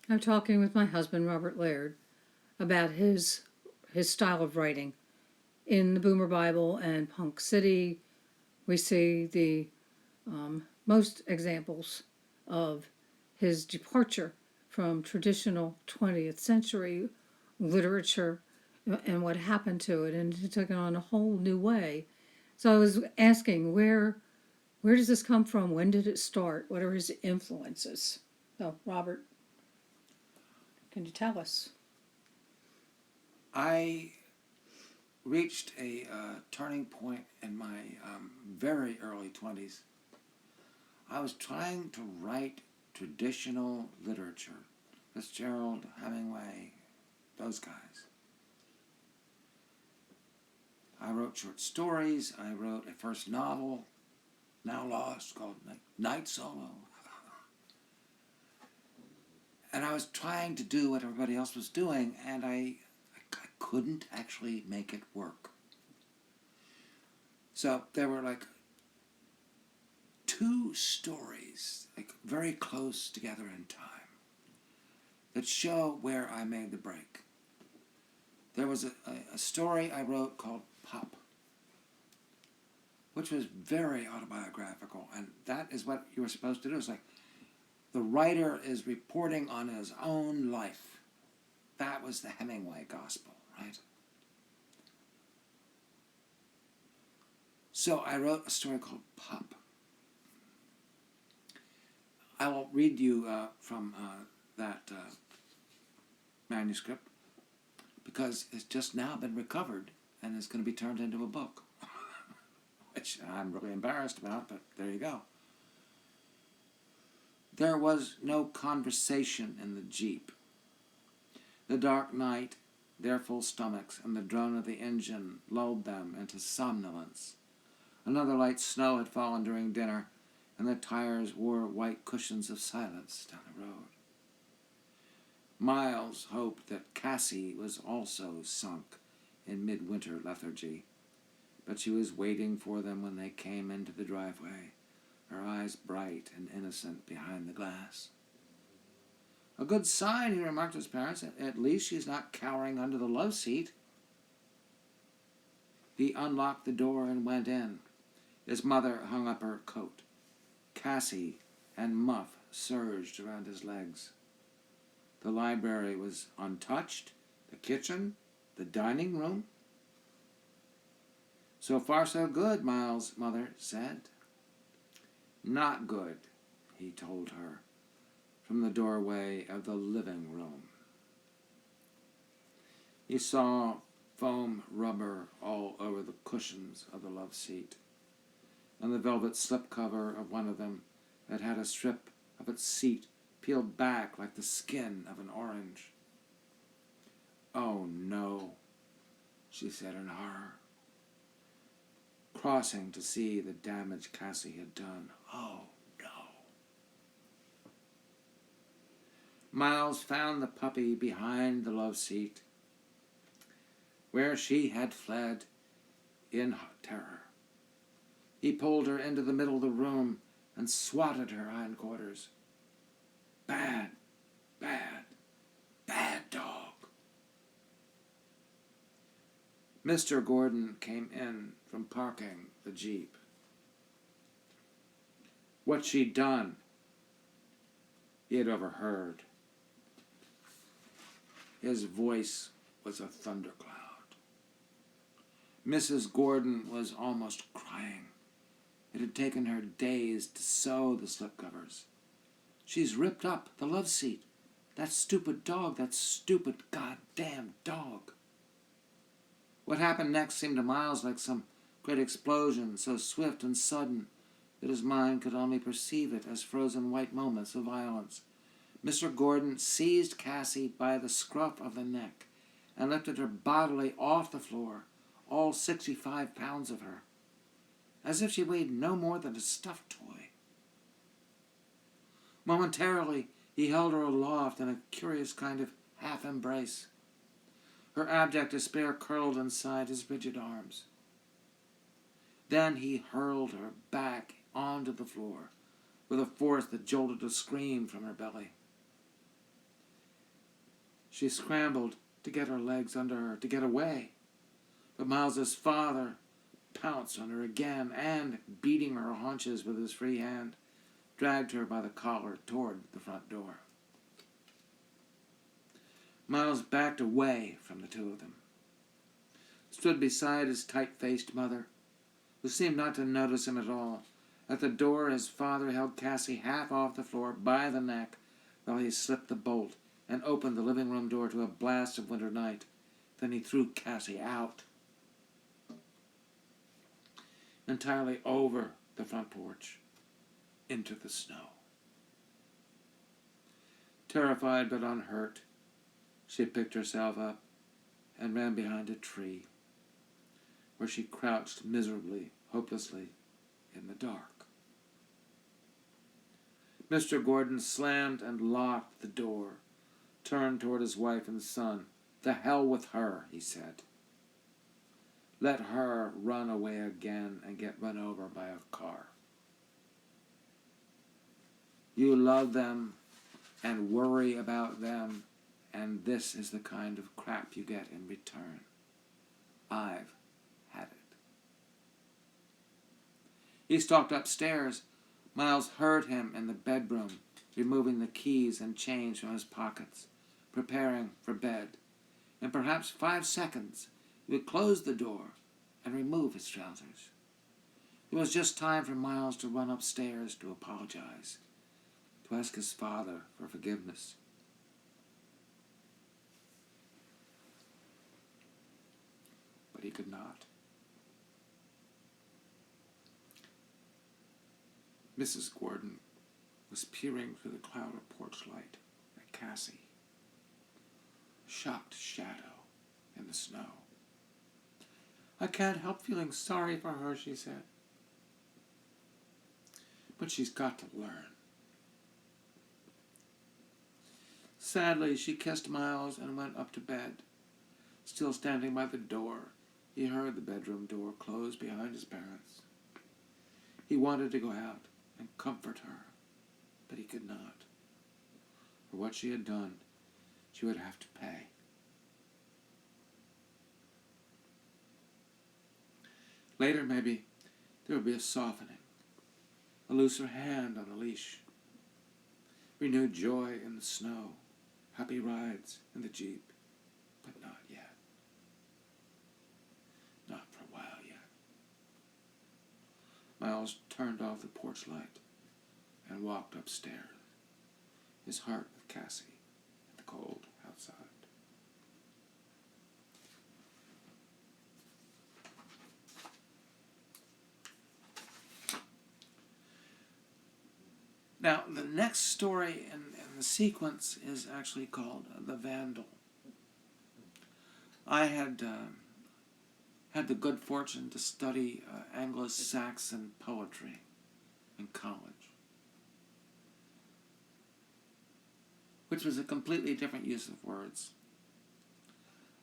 I'm talking with my husband, Robert Laird, about his style of writing. In the Boomer Bible and Punk City, we see the most examples of his departure from traditional 20th century literature and what happened to it, and he took it on a whole new way. So I was asking, where does this come from? When did it start? What are his influences? So, Robert, can you tell us? I reached a turning point in my very early 20s. I was trying to write traditional literature. Fitzgerald, Hemingway, those guys. I wrote short stories. I wrote a first novel, now lost, called Night Solo. And I was trying to do what everybody else was doing, and I couldn't actually make it work. So there were like two stories, like very close together in time, that show where I made the break. There was a story I wrote called Pop, which was very autobiographical, and that is what you were supposed to do. It's like the writer is reporting on his own life. That was the Hemingway gospel, right? So I wrote a story called Pop. I will read you from that manuscript because it's just now been recovered and is going to be turned into a book, which I'm really embarrassed about, but there you go. There was no conversation in the Jeep. The dark night, their full stomachs, and the drone of the engine lulled them into somnolence. Another light snow had fallen during dinner, and the tires wore white cushions of silence down the road. Miles hoped that Cassie was also sunk in midwinter lethargy, but she was waiting for them when they came into the driveway, her eyes bright and innocent behind the glass. A good sign, he remarked to his parents. At least she's not cowering under the love seat. He unlocked the door and went in. His mother hung up her coat. Cassie and Muff surged around his legs. The library was untouched, the kitchen, the dining room. So far so good, Miles' mother said. Not good, he told her, from the doorway of the living room. He saw foam rubber all over the cushions of the love seat, and the velvet slipcover of one of them that had a strip of its seat peeled back like the skin of an orange. Oh no, she said in horror, crossing to see the damage Cassie had done. Oh no. Miles found the puppy behind the love seat, where she had fled in hot terror. He pulled her into the middle of the room and swatted her hindquarters. Bad, bad, bad dog. Mr. Gordon came in from parking the Jeep. What she'd done, he had overheard. His voice was a thundercloud. Mrs. Gordon was almost crying. It had taken her days to sew the slipcovers. She's ripped up the love seat. That stupid dog, that stupid goddamn dog. What happened next seemed to Miles like some great explosion, so swift and sudden that his mind could only perceive it as frozen white moments of violence. Mr. Gordon seized Cassie by the scruff of the neck and lifted her bodily off the floor, all 65 pounds of her, as if she weighed no more than a stuffed toy. Momentarily, he held her aloft in a curious kind of half-embrace. Her abject despair curled inside his rigid arms. Then he hurled her back onto the floor with a force that jolted a scream from her belly. She scrambled to get her legs under her, to get away. But Miles's father pounced on her again and, beating her haunches with his free hand, dragged her by the collar toward the front door. Miles backed away from the two of them, stood beside his tight-faced mother, who seemed not to notice him at all. At the door, his father held Cassie half off the floor by the neck while he slipped the bolt and opened the living room door to a blast of winter night. Then he threw Cassie out, entirely over the front porch, into the snow. Terrified but unhurt, she picked herself up and ran behind a tree, where she crouched miserably, hopelessly, in the dark. Mr. Gordon slammed and locked the door, turned toward his wife and son. "The hell with her," he said. "Let her run away again and get run over by a car. You love them and worry about them, and this is the kind of crap you get in return. I've had it." He stalked upstairs. Miles heard him in the bedroom, removing the keys and change from his pockets, preparing for bed. In perhaps 5 seconds, he would close the door and remove his trousers. It was just time for Miles to run upstairs to apologize, to ask his father for forgiveness. But he could not. Mrs. Gordon was peering through the cloud of porch light at Cassie, a shocked shadow in the snow. "I can't help feeling sorry for her," she said. "But she's got to learn." Sadly, she kissed Miles and went up to bed. Still standing by the door, he heard the bedroom door close behind his parents. He wanted to go out and comfort her, but he could not. For what she had done, she would have to pay. Later, maybe, there would be a softening, a looser hand on the leash, renewed joy in the snow, happy rides in the Jeep, but not yet. Not for a while yet. Miles turned off the porch light and walked upstairs, his heart with Cassie in the cold outside. Now, the next story in the sequence is actually called The Vandal. I had the good fortune to study Anglo-Saxon poetry in college, which was a completely different use of words.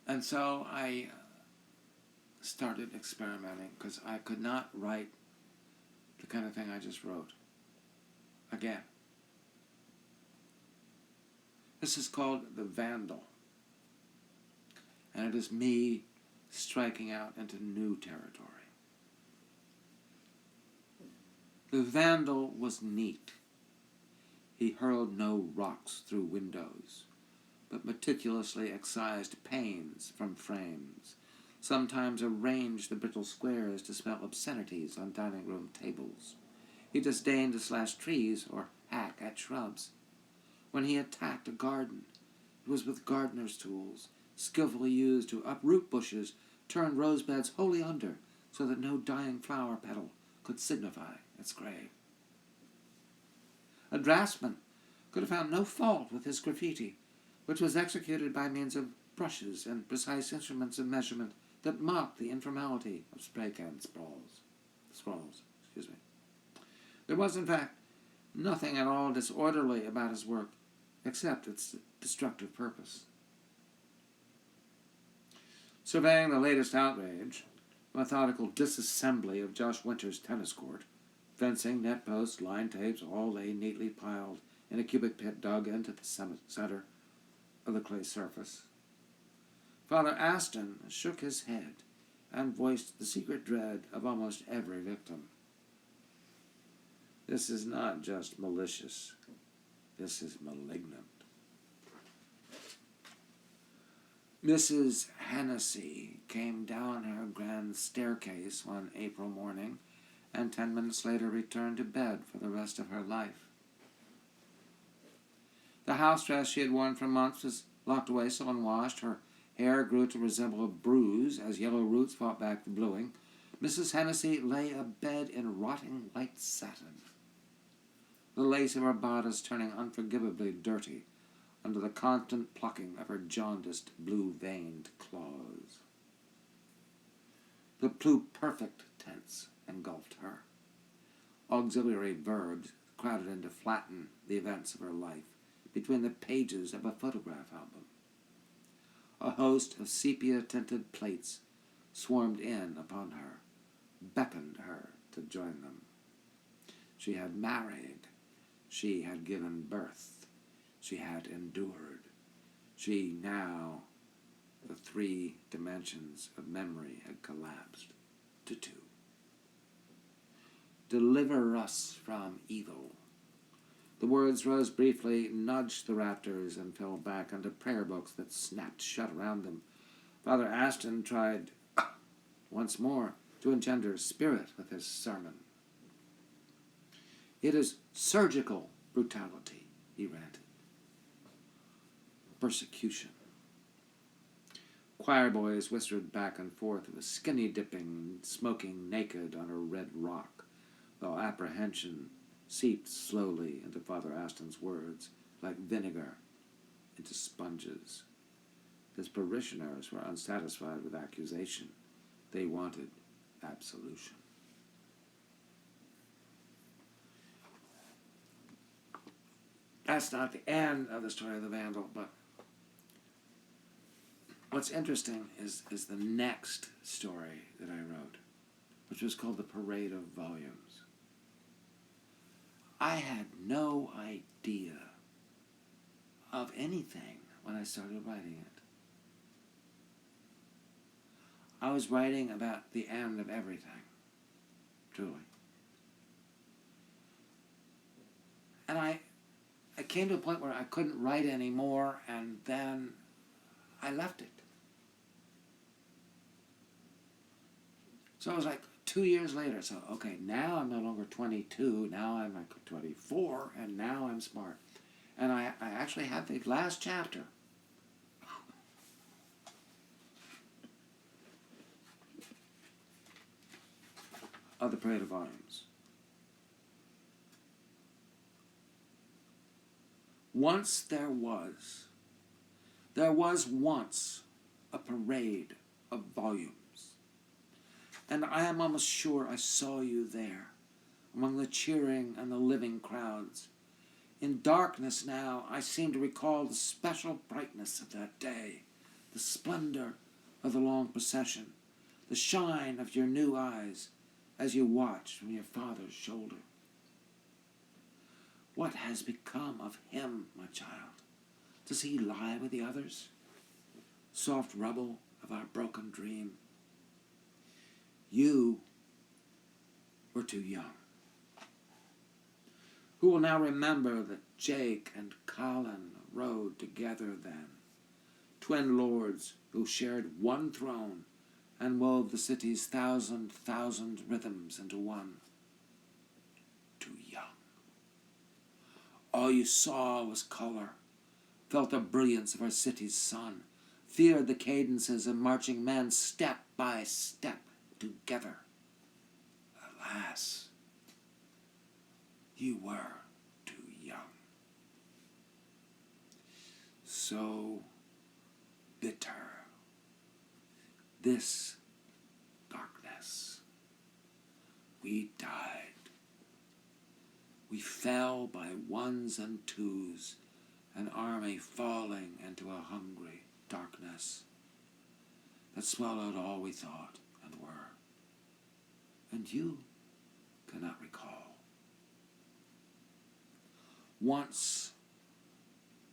And so I started experimenting, because I could not write the kind of thing I just wrote again. This is called The Vandal, and it is me striking out into new territory. The Vandal was neat. He hurled no rocks through windows, but meticulously excised panes from frames, sometimes arranged the brittle squares to spell obscenities on dining room tables. He disdained to slash trees or hack at shrubs. When he attacked a garden, it was with gardener's tools, skillfully used to uproot bushes, turn rose beds wholly under, so that no dying flower petal could signify its grave. A draftsman could have found no fault with his graffiti, which was executed by means of brushes and precise instruments of measurement that mocked the informality of spray can scrawls. There was, in fact, nothing at all disorderly about his work, except its destructive purpose. Surveying the latest outrage, methodical disassembly of Josh Winter's tennis court, fencing, net posts, line tapes, all lay neatly piled in a cubic pit dug into the center, of the clay surface. Father Aston shook his head and voiced the secret dread of almost every victim. This is not just malicious. This is malignant. Mrs. Hennessy came down her grand staircase one April morning and 10 minutes later returned to bed for the rest of her life. The house dress she had worn for months was locked away so unwashed. Her hair grew to resemble a bruise as yellow roots fought back the bluing. Mrs. Hennessy lay abed in rotting white satin, the lace of her bodice turning unforgivably dirty under the constant plucking of her jaundiced, blue-veined claws. The pluperfect tense engulfed her. Auxiliary verbs crowded in to flatten the events of her life between the pages of a photograph album. A host of sepia-tinted plates swarmed in upon her, beckoned her to join them. She had married. She had given birth. She had endured. She now, the 3 dimensions of memory had collapsed to 2. Deliver us from evil. The words rose briefly, nudged the raptors, and fell back into prayer books that snapped shut around them. Father Aston tried once more to engender spirit with his sermon. It is surgical brutality, he ranted. Persecution. Choir boys whispered back and forth of a skinny dipping, smoking naked on a red rock, while apprehension seeped slowly into Father Aston's words like vinegar into sponges. His parishioners were unsatisfied with accusation. They wanted absolution. That's not the end of the story of the Vandal, but what's interesting is the next story that I wrote, which was called The Parade of Volumes. I had no idea of anything when I started writing it. I was writing about the end of everything, truly. And I came to a point where I couldn't write anymore, and then I left it. So it was like 2 years later. So, okay, now I'm no longer 22. Now I'm like 24, and now I'm smart. And I actually have the last chapter. Of the Parade of Volumes. Once there was once a parade of volumes. And I am almost sure I saw you there, among the cheering and the living crowds. In darkness now, I seem to recall the special brightness of that day, the splendor of the long procession, the shine of your new eyes as you watched from your father's shoulder. What has become of him, my child? Does he lie with the others? Soft rubble of our broken dream. You were too young. Who will now remember that Jake and Colin rode together then? Twin lords who shared one throne and wove the city's thousand rhythms into one. Too young. All you saw was color, felt the brilliance of our city's sun, feared the cadences of marching men step by step together. Alas, you were too young. So bitter. This darkness. We died. We fell by ones and twos, an army falling into a hungry darkness that swallowed all we thought and were. And you cannot recall. Once